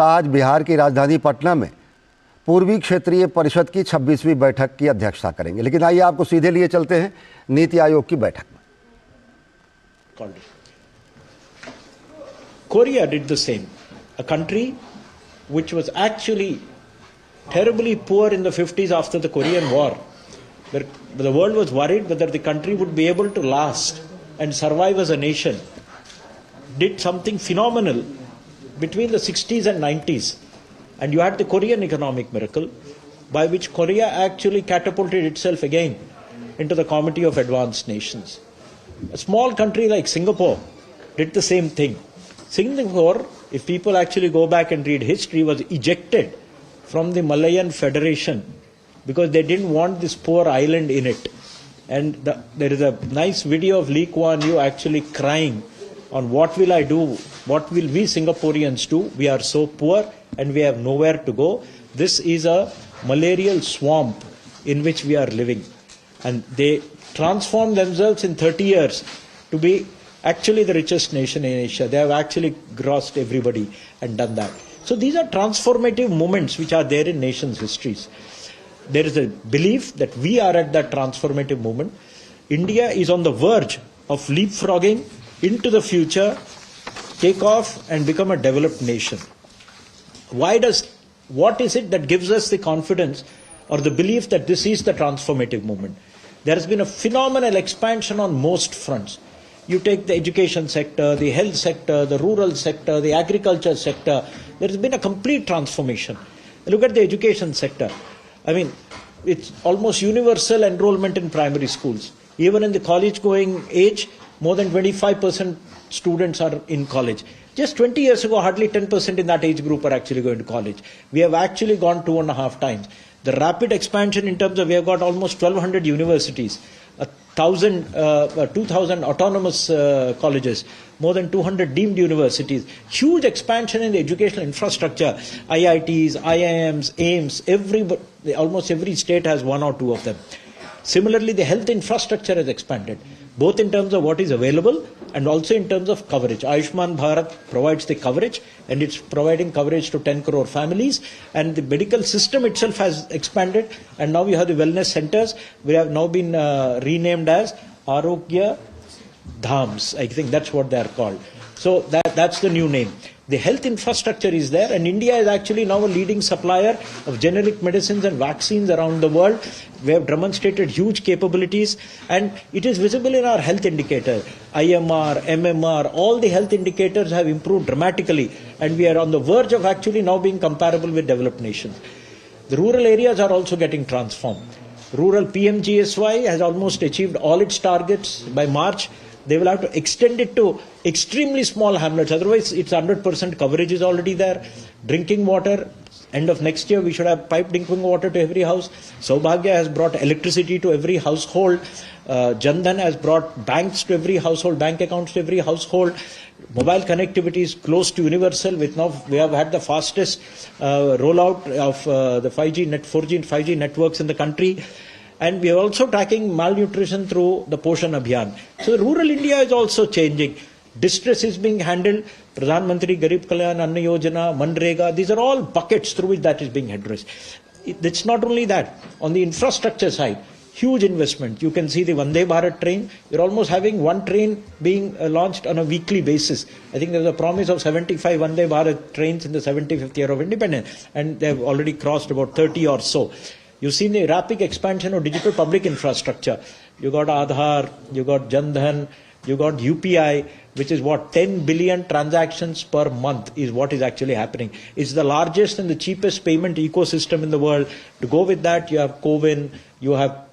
आज बिहार की राजधानी पटना में पूर्वी क्षेत्रीय परिषद की 26वीं बैठक की अध्यक्षता करेंगे। लेकिन आइए आपको सीधे लिए चलते हैं नीति आयोग की बैठक में। Korea did the same. A country which was actually terribly poor in the 50s after the Korean War, where the world was worried whether the country would be able to last and survive as a nation, did something phenomenal between the 60s and 90s. And you had the Korean economic miracle, by which Korea actually catapulted itself again into the committee of advanced nations. A small country like Singapore did the same thing. Singapore, if people actually go back and read history, was ejected from the Malayan Federation because they didn't want this poor island in it. And there is a nice video of Lee Kuan Yew actually crying on what will I do, what will we Singaporeans do? We are so poor and we have nowhere to go. This is a malarial swamp in which we are living. And they transformed themselves in 30 years to be actually the richest nation in Asia. They have actually grossed everybody and done that. So these are transformative moments which are there in nations' histories. There is a belief that we are at that transformative moment. India is on the verge of leapfrogging into the future, take off and become a developed nation. What is it that gives us the confidence or the belief that this is the transformative moment? There has been a phenomenal expansion on most fronts. You take the education sector, the health sector, the rural sector, the agriculture sector. There has been a complete transformation. Look at the education sector. I mean, it's almost universal enrollment in primary schools. Even in the college-going age, more than 25% students are in college. Just 20 years ago, hardly 10% in that age group are actually going to college. We have actually gone 2.5 times. The rapid expansion in terms of we have got almost 1,200 universities, 2,000 autonomous colleges, more than 200 deemed universities, huge expansion in the educational infrastructure, IITs, IIMs, AIIMS, almost every state has one or two of them. Similarly, the health infrastructure has expanded, both in terms of what is available and also in terms of coverage. Ayushman Bharat provides the coverage, and it's providing coverage to 10 crore families, and the medical system itself has expanded, and now we have the wellness centers. We have now been renamed as Arogya Dhams. I think that's what they are called. So that's the new name. The health infrastructure is there, and India is actually now a leading supplier of generic medicines and vaccines around the world. We have demonstrated huge capabilities, and it is visible in our health indicator. IMR, MMR, all the health indicators have improved dramatically, and we are on the verge of actually now being comparable with developed nations. The rural areas are also getting transformed. Rural PMGSY has almost achieved all its targets by March. They will have to extend it to extremely small hamlets. Otherwise, it's 100% coverage is already there. Drinking water, end of next year, we should have piped drinking water to every house. Saubhagya has brought electricity to every household. Jan Dhan has brought banks to every household, bank accounts to every household. Mobile connectivity is close to universal. With now, we have had the fastest rollout of the 4G and 5G networks in the country. And we are also tracking malnutrition through the Poshan Abhiyan. So rural India is also changing. Distress is being handled. Pradhan Mantri Garib Kalyan Anna Yojana, Manrega, these are all buckets through which that is being addressed. It's not only that. On the infrastructure side, huge investment. You can see the Vande Bharat train. You're almost having one train being launched on a weekly basis. I think there's a promise of 75 Vande Bharat trains in the 75th year of independence. And they've already crossed about 30 or so. You've seen the rapid expansion of digital public infrastructure. You got Aadhaar, you got Jan Dhan, you got UPI, which is what 10 billion transactions per month is what is actually happening. It's the largest and the cheapest payment ecosystem in the world. To go with that, you have CoWIN, you have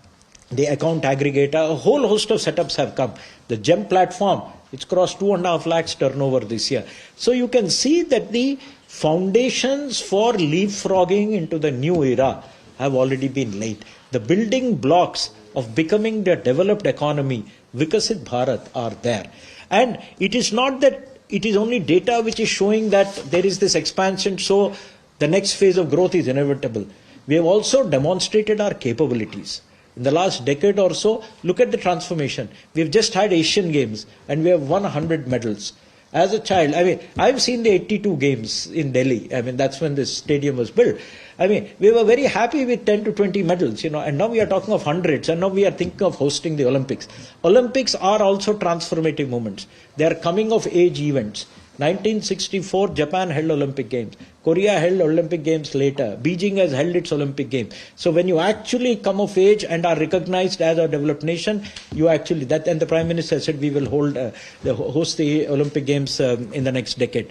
the account aggregator, a whole host of setups have come. The GEM platform, it's crossed 2.5 lakhs turnover this year. So you can see that the foundations for leapfrogging into the new era have already been laid. The building blocks of becoming the developed economy, Vikasit Bharat, are there. And it is not that it is only data which is showing that there is this expansion, so the next phase of growth is inevitable. We have also demonstrated our capabilities. In the last decade or so, look at the transformation. We have just had Asian Games and we have won 100 medals. As a child, I mean, I've seen the 82 games in Delhi. I mean, that's when this stadium was built. I mean, we were very happy with 10 to 20 medals, and now we are talking of hundreds, and now we are thinking of hosting the Olympics. Olympics are also transformative moments. They are coming of age events. 1964, Japan held Olympic Games. Korea held Olympic Games later. Beijing has held its Olympic Games. So when you actually come of age and are recognized as a developed nation, you actually, and the Prime Minister said we will host the Olympic Games in the next decade.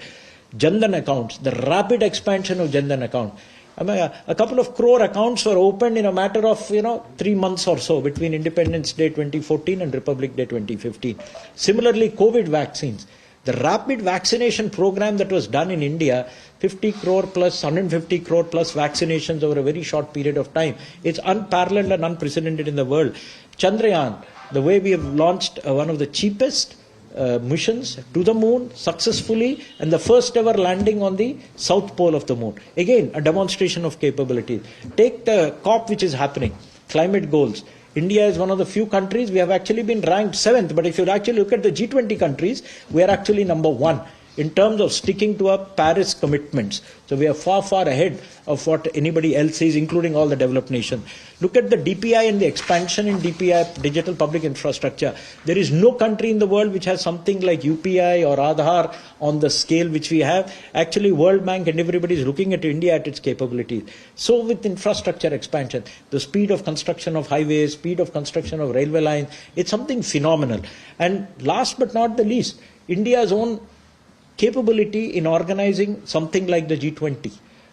Jandan accounts, the rapid expansion of Jandan account. I mean, a couple of crore accounts were opened in a matter of 3 months or so between Independence Day 2014 and Republic Day 2015. Similarly, COVID vaccines. The rapid vaccination program that was done in India, 50 crore plus, 150 crore plus vaccinations over a very short period of time. It's unparalleled and unprecedented in the world. Chandrayaan, the way we have launched one of the cheapest missions to the moon successfully, and the first ever landing on the south pole of the moon. Again, a demonstration of capability. Take the COP which is happening, climate goals. India is one of the few countries, we have actually been ranked 7th, but if you actually look at the G20 countries, we are actually number 1 in terms of sticking to our Paris commitments. So we are far, far ahead of what anybody else is, including all the developed nations. Look at the DPI and the expansion in DPI, digital public infrastructure. There is no country in the world which has something like UPI or Aadhaar on the scale which we have. Actually, World Bank and everybody is looking at India at its capabilities. So with infrastructure expansion, the speed of construction of highways, speed of construction of railway lines, it's something phenomenal. And last but not the least, India's own capability in organizing something like the G20.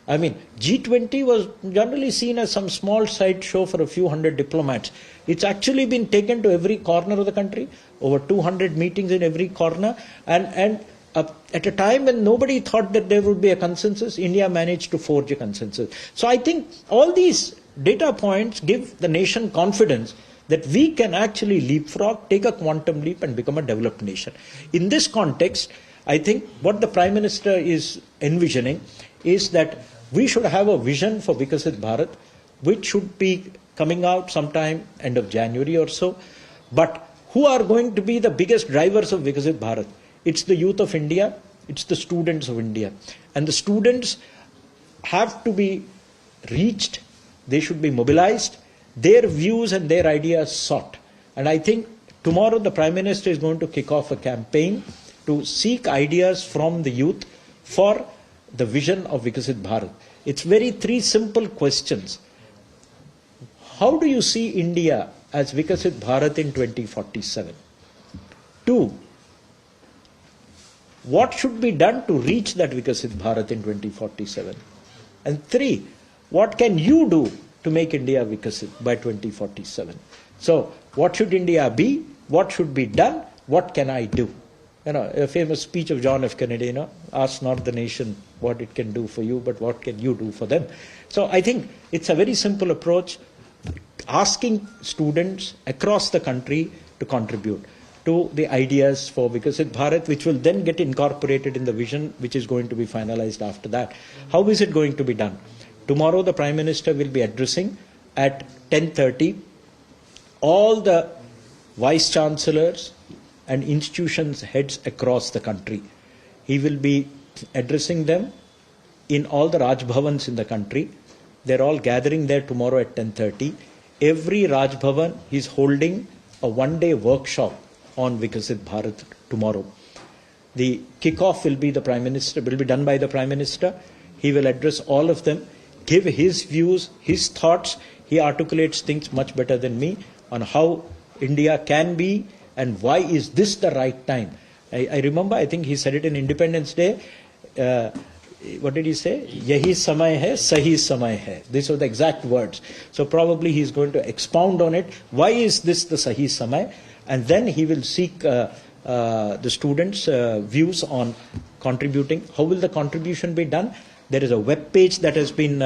I mean, G20 was generally seen as some small side show for a few hundred diplomats. It's actually been taken to every corner of the country, over 200 meetings in every corner, and at a time when nobody thought that there would be a consensus, India managed to forge a consensus. So I think all these data points give the nation confidence that we can actually leapfrog, take a quantum leap and become a developed nation. In this context, I think what the Prime Minister is envisioning is that we should have a vision for Vikasit Bharat, which should be coming out sometime end of January or so. But who are going to be the biggest drivers of Vikasit Bharat? It's the youth of India, it's the students of India. And the students have to be reached, they should be mobilized, their views and their ideas sought. And I think tomorrow the Prime Minister is going to kick off a campaign to seek ideas from the youth for the vision of Vikasit Bharat. It's very 3 simple questions. How do you see India as Vikasit Bharat in 2047? 2, what should be done to reach that Vikasit Bharat in 2047? And 3, what can you do to make India Vikasit by 2047? So, what should India be? What should be done? What can I do? A famous speech of John F. Kennedy, ask not the nation what it can do for you, but what can you do for them. So I think it's a very simple approach, asking students across the country to contribute to the ideas for Vikasit Bharat, which will then get incorporated in the vision, which is going to be finalized after that. How is it going to be done? Tomorrow the Prime Minister will be addressing at 10:30 all the Vice Chancellors and institutions heads across the country. He will be addressing them in all the Raj Bhavans in the country. They're all gathering there tomorrow at 10:30. Every Raj Bhavan is holding a one-day workshop on Vikasit Bharat tomorrow. The kickoff will be done by the Prime Minister. He will address all of them, give his views, his thoughts. He articulates things much better than me on how India can be and why is this the right time. I remember, I think he said it in Independence Day. What did he say? Yahi samay hai, sahi samay hai. These are the exact words. So probably he's going to expound on it. Why is this the sahi samay? And then he will seek the students' views on contributing. How will the contribution be done? There is a web page that has been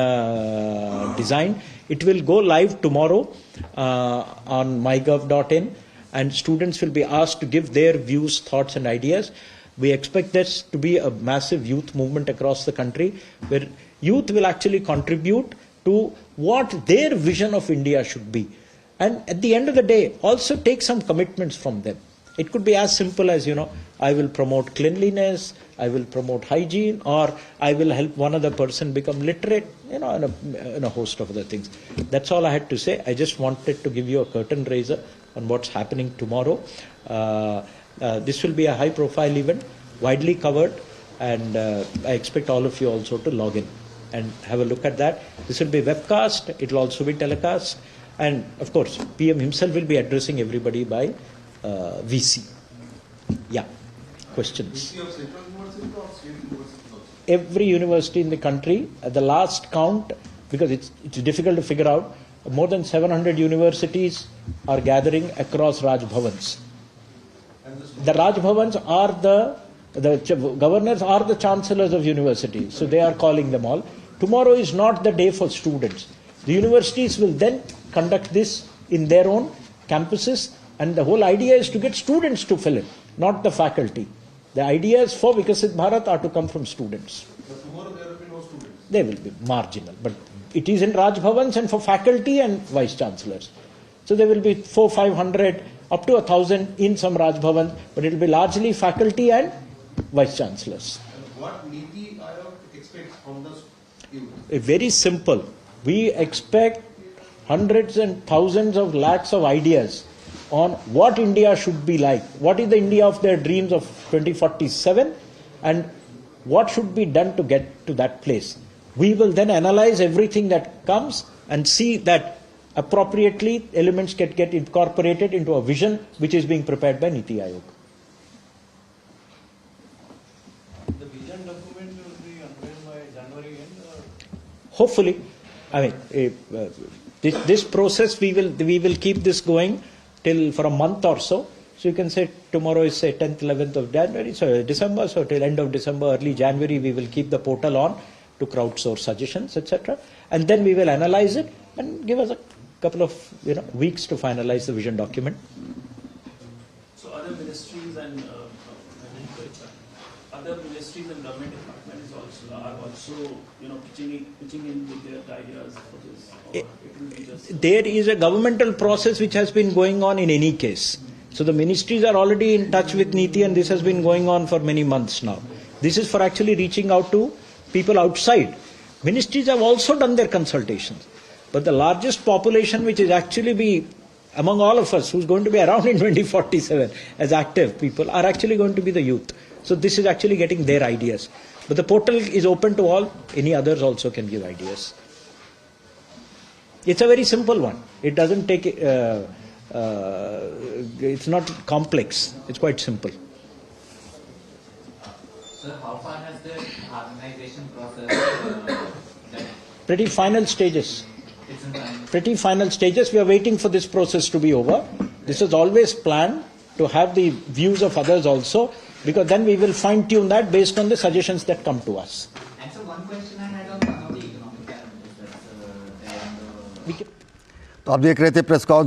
designed. It will go live tomorrow on mygov.in. And students will be asked to give their views, thoughts and ideas. We expect this to be a massive youth movement across the country, where youth will actually contribute to what their vision of India should be. And at the end of the day, also take some commitments from them. It could be as simple as, I will promote cleanliness, I will promote hygiene, or I will help one other person become literate, and a host of other things. That's all I had to say. I just wanted to give you a curtain raiser on what's happening tomorrow. This will be a high-profile event, widely covered, and I expect all of you also to log in and have a look at that. This will be webcast, it will also be telecast, and of course, PM himself will be addressing everybody by VC. Yeah, questions? Every university in the country, at the last count, because it's difficult to figure out, more than 700 universities are gathering across Raj Bhavans. The Raj Bhavans are the governors are the chancellors of universities, so they are calling them all. Tomorrow is not the day for students. The universities will then conduct this in their own campuses, and the whole idea is to get students to fill in, not the faculty. The ideas for Vikasit Bharat are to come from students. But tomorrow there will be no students. They will be marginal, but it is in Raj Bhavans and for faculty and vice chancellors. So there will be 400-500 up to 1,000 in some Raj Bhavan, but it will be largely faculty and vice chancellors. And what Niti Aayog expects from the youth? Very simple. We expect hundreds and thousands of lakhs of ideas on what India should be like, what is the India of their dreams of 2047, and what should be done to get to that place. We will then analyze everything that comes and see that appropriately elements get incorporated into a vision which is being prepared by Niti Aayog. The vision document will be unveiled by January end? Hopefully. I mean, this process, we will keep this going till for a month or so. So you can say tomorrow is say 10th, 11th of January, so December, so till end of December, early January, we will keep the portal on to crowdsource suggestions, etc. And then we will analyze it and give us a couple of weeks to finalize the vision document. So other ministries and government departments are also pitching in with their ideas for this. Or it will be just There is a governmental process which has been going on in any case. So the ministries are already in touch with Niti, and this has been going on for many months now. This is for actually reaching out to people outside. Ministries have also done their consultations. But the largest population which is actually be among all of us, who's going to be around in 2047 as active people, are actually going to be the youth. So this is actually getting their ideas. But the portal is open to all. Any others also can give ideas. It's a very simple one. It doesn't take, it's not complex. It's quite simple. Sir, how far has the harmonization process done? Pretty final stages. It's in time. Pretty final stages. We are waiting for this process to be over. This is always planned to have the views of others also, because then we will fine-tune that based on the suggestions that come to us. And so one question I had on one of the economic parameters that's there. तो आप देख रहे थे press conference